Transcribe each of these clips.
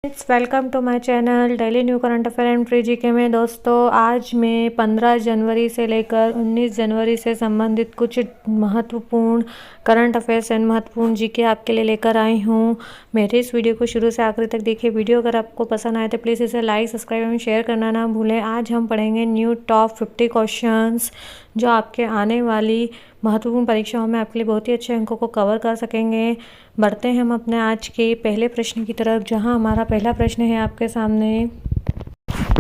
Welcome to my channel daily new current affair and free GK में। दोस्तों आज मैं 15 जनवरी से लेकर 19 जनवरी से संबंधित कुछ महत्वपूर्ण करंट अफेयर्स एंड महत्वपूर्ण जीके आपके लिए लेकर आई हूँ। मेरे इस वीडियो को शुरू से आखिरी तक देखिए। वीडियो अगर आपको पसंद आए तो प्लीज़ इसे लाइक, सब्सक्राइब एवं शेयर करना ना भूलें। आज हम पढ़ेंगे न्यू टॉप 50 क्वेश्चंस जो आपके आने वाली महत्वपूर्ण परीक्षाओं में आपके लिए बहुत ही अच्छे अंकों को कवर कर सकेंगे। बढ़ते हैं हम अपने आज के पहले प्रश्न की तरफ, जहां हमारा पहला प्रश्न है आपके सामने।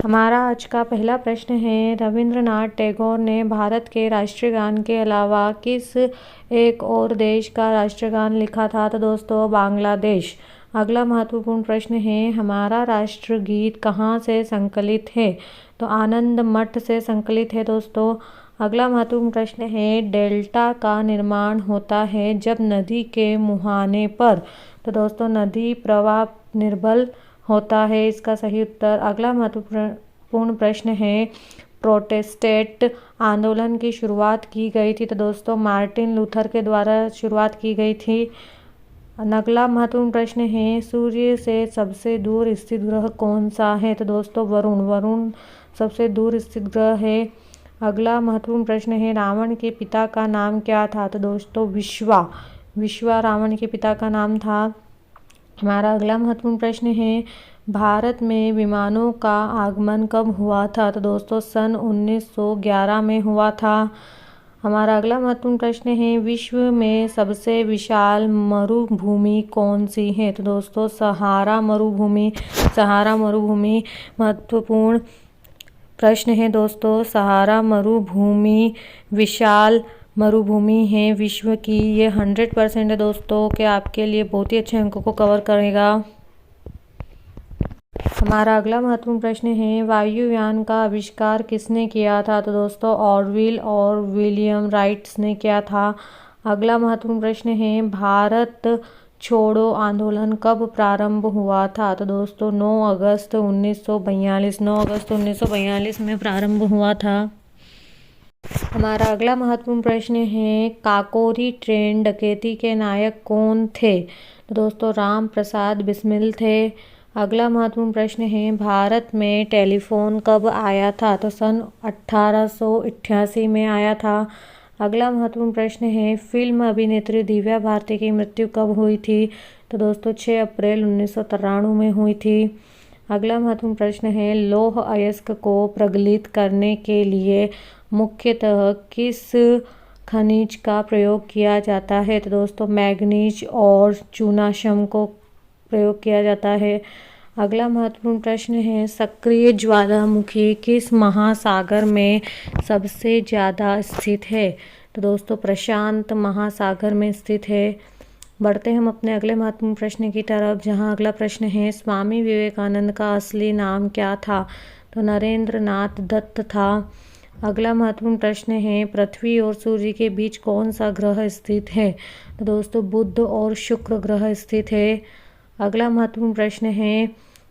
हमारा आज का पहला प्रश्न है, रविंद्रनाथ टैगोर ने भारत के राष्ट्रीय गान के अलावा किस एक और देश का राष्ट्रीय गान लिखा था? तो दोस्तों बांग्लादेश। अगला महत्वपूर्ण प्रश्न है, हमारा राष्ट्रगीत कहाँ से संकलित है? तो आनंद मठ से संकलित है दोस्तों। अगला महत्वपूर्ण प्रश्न है, डेल्टा का निर्माण होता है जब नदी के मुहाने पर? तो दोस्तों नदी प्रवाह निर्बल होता है, इसका सही उत्तर। अगला महत्वपूर्ण प्रश्न है, प्रोटेस्टेंट आंदोलन की शुरुआत की गई थी? तो दोस्तों मार्टिन लूथर के द्वारा शुरुआत की गई थी। अगला महत्वपूर्ण प्रश्न है, सूर्य से सबसे दूर स्थित ग्रह कौन सा है? तो दोस्तों वरुण सबसे दूर स्थित ग्रह है। अगला महत्वपूर्ण प्रश्न है, रावण के पिता का नाम क्या था? तो दोस्तों विश्वा रावण के पिता का नाम था। हमारा अगला महत्वपूर्ण प्रश्न है, भारत में विमानों का आगमन कब हुआ था? तो दोस्तों सन 1911 में हुआ था। हमारा अगला महत्वपूर्ण प्रश्न है, विश्व में सबसे विशाल मरुभूमि कौन सी है? तो दोस्तों सहारा मरुभूमि महत्वपूर्ण प्रश्न है दोस्तों। सहारा मरुभूमि विशाल मरुभूमि है विश्व की। ये 100% है दोस्तों कि आपके लिए बहुत ही अच्छे अंकों को कवर करेगा। हमारा अगला महत्वपूर्ण प्रश्न है, वायुयान का आविष्कार किसने किया था? तो दोस्तों ऑरविल और विलियम राइट्स ने किया था। अगला महत्वपूर्ण प्रश्न है, भारत छोड़ो आंदोलन कब प्रारंभ हुआ था? तो दोस्तों 9 अगस्त 1942 में प्रारंभ हुआ था। हमारा अगला महत्वपूर्ण प्रश्न है, काकोरी ट्रेन डकैती के नायक कौन थे? तो दोस्तों राम प्रसाद बिस्मिल थे। अगला महत्वपूर्ण प्रश्न है, भारत में टेलीफोन कब आया था? तो सन 1888 में आया था। अगला महत्वपूर्ण प्रश्न है, फिल्म अभिनेत्री दिव्या भारती की मृत्यु कब हुई थी? तो दोस्तों 6 अप्रैल 1993 में हुई थी। अगला महत्वपूर्ण प्रश्न है, लौह अयस्क को प्रज्वलित करने के लिए मुख्यतः किस खनिज का प्रयोग किया जाता है? तो दोस्तों मैग्नीज और चूनाशम को प्रयोग किया जाता है। अगला महत्वपूर्ण प्रश्न है, सक्रिय ज्वालामुखी किस महासागर में सबसे ज़्यादा स्थित है? तो दोस्तों प्रशांत महासागर में स्थित है। बढ़ते हम अपने अगले महत्वपूर्ण प्रश्न की तरफ, जहां अगला प्रश्न है, स्वामी विवेकानंद का असली नाम क्या था? तो नरेंद्र नाथ दत्त था। अगला महत्वपूर्ण प्रश्न है, पृथ्वी और सूर्य के बीच कौन सा ग्रह स्थित है? तो दोस्तों बुध और शुक्र ग्रह स्थित है। अगला महत्वपूर्ण प्रश्न है,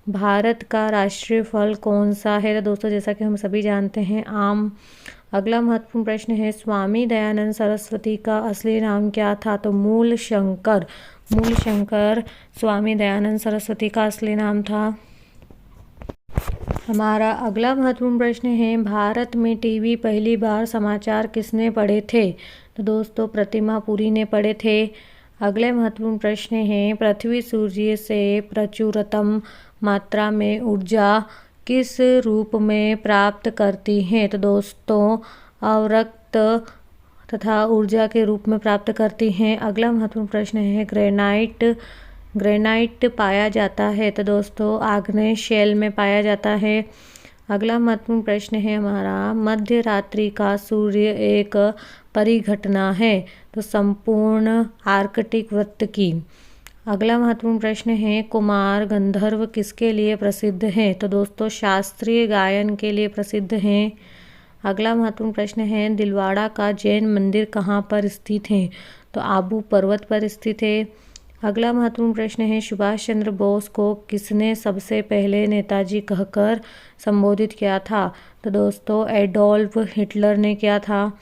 भारत का राष्ट्रीय फल कौन सा है? तो दोस्तों जैसा कि हम सभी जानते हैं आम। अगला महत्वपूर्ण प्रश्न है, स्वामी दयानंद सरस्वती का असली नाम क्या था? तो मूल शंकर स्वामी दयानंद सरस्वती का असली नाम था। हमारा अगला महत्वपूर्ण प्रश्न है, भारत में टीवी पहली बार समाचार किसने पढ़े थे? तो दोस्तों प्रतिमा पुरी ने पढ़े थे। अगले महत्वपूर्ण प्रश्न है, पृथ्वी सूर्य से प्रचुरतम मात्रा में ऊर्जा किस रूप में प्राप्त करती है? तो दोस्तों अवरक्त तथा ऊर्जा के रूप में प्राप्त करती हैं। अगला महत्वपूर्ण प्रश्न है, ग्रेनाइट पाया जाता है? तो दोस्तों आग्नेय शेल में पाया जाता है। अगला महत्वपूर्ण प्रश्न है हमारा, मध्य रात्रि का सूर्य एक परिघटना है? तो संपूर्ण आर्कटिक वृत्त की। अगला महत्वपूर्ण प्रश्न है, कुमार गंधर्व किसके लिए प्रसिद्ध है? तो दोस्तों शास्त्रीय गायन के लिए प्रसिद्ध हैं। अगला महत्वपूर्ण प्रश्न है, दिलवाड़ा का जैन मंदिर कहाँ पर स्थित है? तो आबू पर्वत पर स्थित है। अगला महत्वपूर्ण प्रश्न है, सुभाष चंद्र बोस को किसने सबसे पहले नेताजी कहकर संबोधित किया था? तो दोस्तों एडोल्फ हिटलर ने किया था।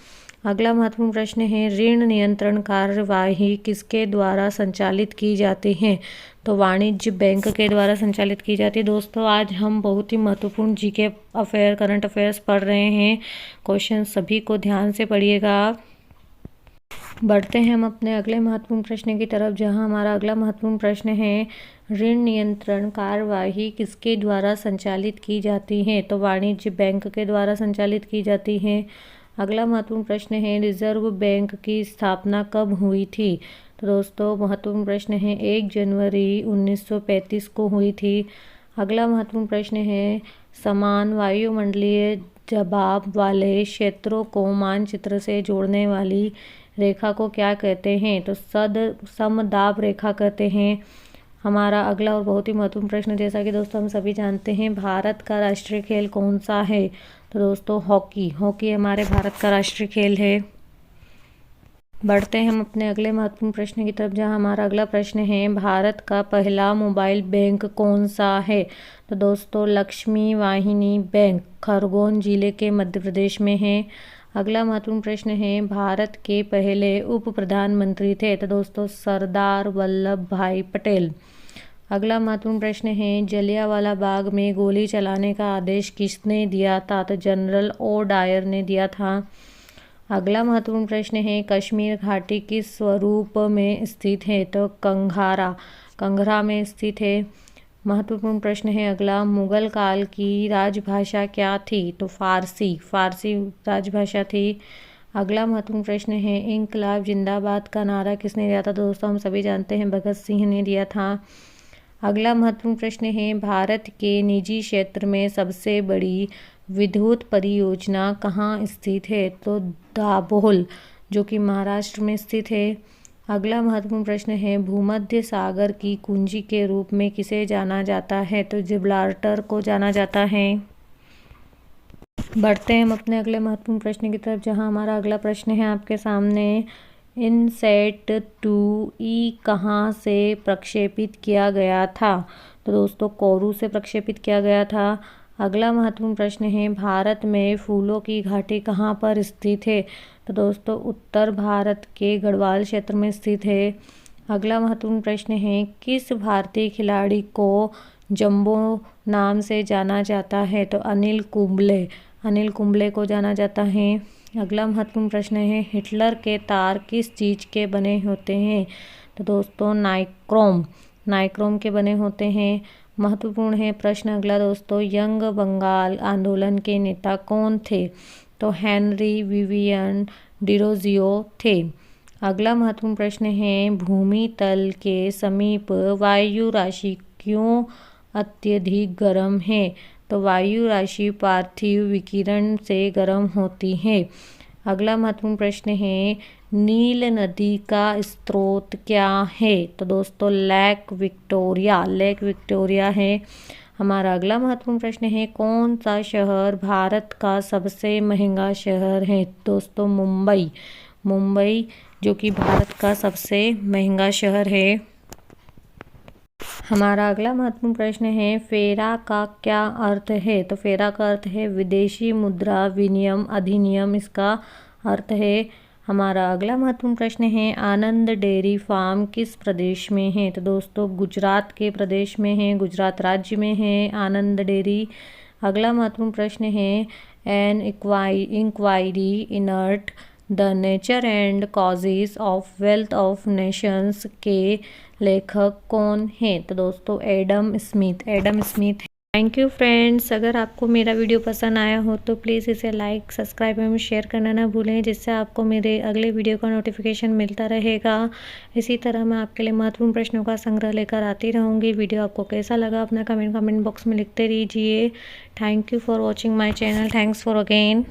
अगला महत्वपूर्ण प्रश्न है, ऋण नियंत्रण कार्यवाही किसके द्वारा संचालित की जाती है? तो वाणिज्य बैंक के द्वारा संचालित की जाती है। दोस्तों, आज हम बहुत ही महत्वपूर्ण जीके अफेयर, करंट अफेयर्स पढ़ रहे हैं। क्वेश्चन सभी को ध्यान से पढ़िएगा। बढ़ते हैं हम अपने अगले महत्वपूर्ण प्रश्न की तरफ, जहां हमारा अगला महत्वपूर्ण प्रश्न है, ऋण नियंत्रण कार्यवाही किसके द्वारा संचालित की जाती है? तो वाणिज्य बैंक के द्वारा संचालित की जाती है। अगला महत्वपूर्ण प्रश्न है, रिजर्व बैंक की स्थापना कब हुई थी? तो दोस्तों, महत्वपूर्ण प्रश्न है, 1 जनवरी 1935 को हुई थी। अगला महत्वपूर्ण प्रश्न है, समान वायुमंडलीय दबाव वाले क्षेत्रों को मानचित्र से जोड़ने वाली रेखा को क्या कहते हैं? तो समदाब रेखा कहते हैं। हमारा अगला और बहुत ही महत्वपूर्ण प्रश्न, जैसा कि दोस्तों हम सभी जानते हैं, भारत का राष्ट्रीय खेल कौन सा है? तो दोस्तों, हॉकी हमारे भारत का राष्ट्रीय खेल है। बढ़ते हैं हम अपने अगले महत्वपूर्ण प्रश्न की तरफ, जहां हमारा अगला प्रश्न है, भारत का पहला मोबाइल बैंक कौन सा है? तो दोस्तों, लक्ष्मी वाहिनी बैंक खरगोन जिले के मध्य प्रदेश में है। अगला महत्वपूर्ण प्रश्न है, भारत के पहले उप प्रधानमंत्री थे? तो दोस्तों, सरदार वल्लभ भाई पटेल। अगला महत्वपूर्ण प्रश्न है, जलियांवाला बाग में गोली चलाने का आदेश किसने दिया था? तो जनरल ओ डायर ने दिया था। अगला महत्वपूर्ण प्रश्न है, कश्मीर घाटी किस स्वरूप में स्थित है? तो कंगरा में स्थित है। महत्वपूर्ण प्रश्न है अगला, मुगल काल की राजभाषा क्या थी? तो फारसी राजभाषा थी। अगला महत्वपूर्ण प्रश्न है, इंकलाब जिंदाबाद का नारा किसने दिया था? दोस्तों, हम सभी जानते हैं, भगत सिंह ने दिया था। अगला महत्वपूर्ण प्रश्न है, भारत के निजी क्षेत्र में सबसे बड़ी विद्युत परियोजना कहाँ स्थित है? तो दाभोल, जो कि महाराष्ट्र में स्थित है। अगला महत्वपूर्ण प्रश्न है, भूमध्य सागर की कुंजी के रूप में किसे जाना जाता है? तो जिब्राल्टर को जाना जाता है। बढ़ते हैं हम अपने अगले महत्वपूर्ण प्रश्न की तरफ, जहां हमारा अगला प्रश्न है आपके सामने, इनसैट 2E कहाँ से प्रक्षेपित किया गया था? तो दोस्तों, कोरू से प्रक्षेपित किया गया था। अगला महत्वपूर्ण प्रश्न है, भारत में फूलों की घाटी कहाँ पर स्थित है? तो दोस्तों, उत्तर भारत के गढ़वाल क्षेत्र में स्थित है। अगला महत्वपूर्ण प्रश्न है, किस भारतीय खिलाड़ी को जंबो नाम से जाना जाता है? तो अनिल कुंबले को जाना जाता है। अगला महत्वपूर्ण प्रश्न है, हिटलर के तार किस चीज़ के बने होते हैं? तो दोस्तों, नाइक्रोम के बने होते हैं। महत्वपूर्ण है प्रश्न अगला दोस्तों, यंग बंगाल आंदोलन के नेता कौन थे? तो हेनरी विवियन डिरोजियो थे। अगला महत्वपूर्ण प्रश्न है, भूमि तल के समीप वायु राशि क्यों अत्यधिक गर्म है? तो वायु राशि पार्थिव विकिरण से गर्म होती है। अगला महत्वपूर्ण प्रश्न है, नील नदी का स्रोत क्या है? तो दोस्तों, लेक विक्टोरिया है। हमारा अगला महत्वपूर्ण प्रश्न है, कौन सा शहर भारत का सबसे महंगा शहर है? दोस्तों, मुंबई जो कि भारत का सबसे महंगा शहर है। हमारा अगला महत्वपूर्ण प्रश्न है, फेरा का क्या अर्थ है? तो फेरा का अर्थ है विदेशी मुद्रा विनिमय अधिनियम, इसका अर्थ है। हमारा अगला महत्वपूर्ण प्रश्न है, आनंद डेयरी फार्म किस प्रदेश में है? तो दोस्तों, गुजरात के प्रदेश में है, गुजरात राज्य में है आनंद डेयरी। अगला महत्वपूर्ण प्रश्न है, an inquiry into the nature and causes of wealth of nations के लेखक कौन है? तो दोस्तों, Adam Smith. Thank you friends. अगर आपको मेरा वीडियो पसंद आया हो तो प्लीज़ इसे लाइक, सब्सक्राइब एवं शेयर करना ना भूलें, जिससे आपको मेरे अगले वीडियो का नोटिफिकेशन मिलता रहेगा। इसी तरह मैं आपके लिए महत्वपूर्ण प्रश्नों का संग्रह लेकर आती रहूँगी। वीडियो आपको कैसा लगा अपना कमेंट बॉक्स में लिखते रहिए। Thank you for watching my channel. Thanks for again.